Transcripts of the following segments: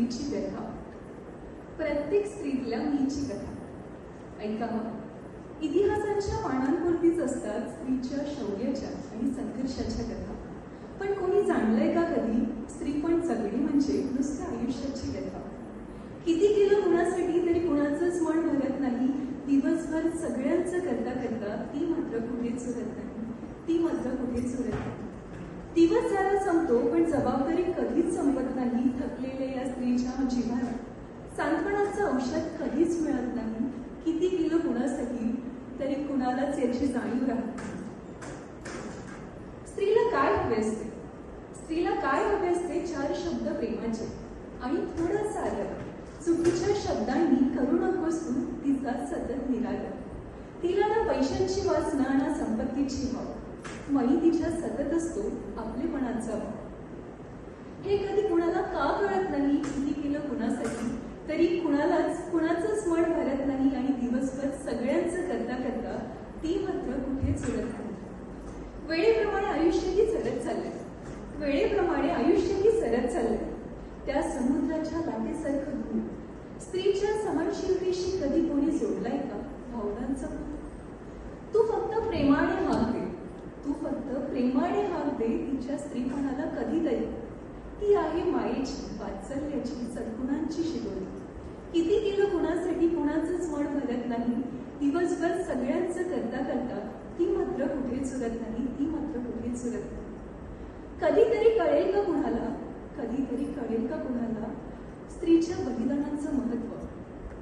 स्त्रीची व्यथा, प्रत्येक स्त्रीतल्या मीची कथा. ऐका, इतिहासाच्या पानांवरतीच असतात स्त्रीच्या शौर्याच्या आणि संघर्षाच्या कथा. पण कोणी जाणलंय का कधी स्त्री पण जगणे म्हणजे नुसत्या आयुष्याची व्यथा? किती केलं कुणासाठी तरी कुणाचंच मन भरत नाही. दिवसभर सगळ्यांचं करता करता ती मात्र कुठेच उरत नाही, ती मात्र कुठेच उरत नाही. दिवस जरा संपतो पण जबाबदारी कधीच संपत नाही. थकलेल्या या स्त्रीच्या जीवाला सांत्वनाचं औषध कधीच मिळत नाही. किती केलं कुणासाठी तरी कुणालाच याची जाणीव राहत नाही. स्त्रीला काय हवे असते? स्त्रीला काय हवे असते? 4 शब्द प्रेमाचे आणि थोडं साधं. चुकीच्या शब्दांनी करू नकोस तू तिचा सतत निरादर. तिला ना पैशांची वासना ना संपत्तीची हवा, मई तिच्या सतत असतो आपलेपणाचा भाव. हे कधी कुणाला का कळत नाही? किती केलं कुणासाठी तरी कुणाचंच मन भरत नाही. आणि दिवसभर सगळ्यांचं करता करता ती मात्र कुठेच उरत नाही. वेळेप्रमाणे आयुष्यही सरत चाललंय, वेळेप्रमाणे आयुष्यही सरत चाललंय. त्या समुद्राच्या लाटेसारखं दूर स्त्रीच्या सहनशीलतेशी कधी कोणी जोडलाय का भावनांचा? तू फक्त प्रेमाने हाक दे, तू फक्त प्रेमाने हाक दे तिच्या स्त्रीपणाला कधीतरी. ती आहे मायेची, वात्सल्याची, सद्गुणांची शिदोरी. किती केलं कुणासाठी कुणाचंच मन भरत नाही. दिवसभर सगळ्यांचं करता करता ती मात्र कुठेच उरत नाही, ती मात्र कुठेच उरत नाही. कधीतरी कळेल का कुणाला, कधीतरी कळेल का कुणाला स्त्रीच्या बलिदानाचं महत्व?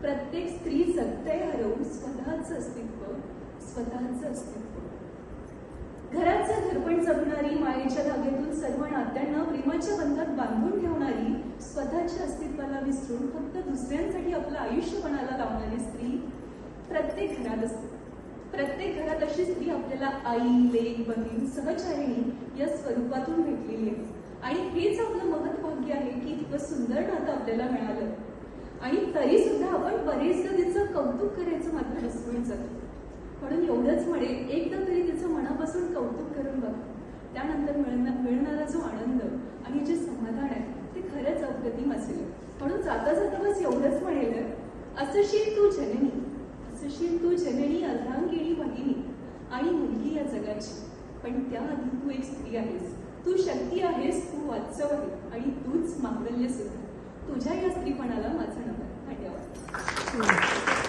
प्रत्येक स्त्री जगते हरवून स्वतःचं अस्तित्व, स्वतःचं अस्तित्व. घराचं घरपण जगणारी, मायेच्या धाग्यातून सर्व नात्यांना प्रेमाच्या बंधात बांधून ठेवणारी, स्वतःच्या अस्तित्वाला विसरून फक्त दुसऱ्यांसाठी आपलं आयुष्य पणाला लावणारी स्त्री प्रत्येक घरात असते. प्रत्येक घरात अशी स्त्री आपल्याला आई, लेक, बहीण, सहचारिणी या स्वरूपातून भेटलेली आहे. आणि हेच आपलं महत्त्वभाग्य आहे की इतकं सुंदर नातं आपल्याला मिळालं. आणि तरी सुद्धा आपण बरेचदा तिचं कौतुक करायचं मात्र विसरून जातो. म्हणून एवढंच म्हणेल, एकदा तरी तिचं मनापासून कौतुक करून बघा. त्यानंतर मिळणारा जो आनंद आणि जे समाधान आहे ते खरंच अप्रतिम असेल. म्हणून जाता जाता बस एवढंच म्हणेल, असशील तू जननी, असशील तू जननी, अर्धांगिणी, भगिनी आणि मुलगी या जगाची. पण त्याआधी तू एक स्त्री आहेस, तू शक्ती आहेस, तू वास्तव आहे आणि तूच मांगल्य सुद्धा. तुझ्या या स्त्रीपणाला माझा नमन. धन्यवाद.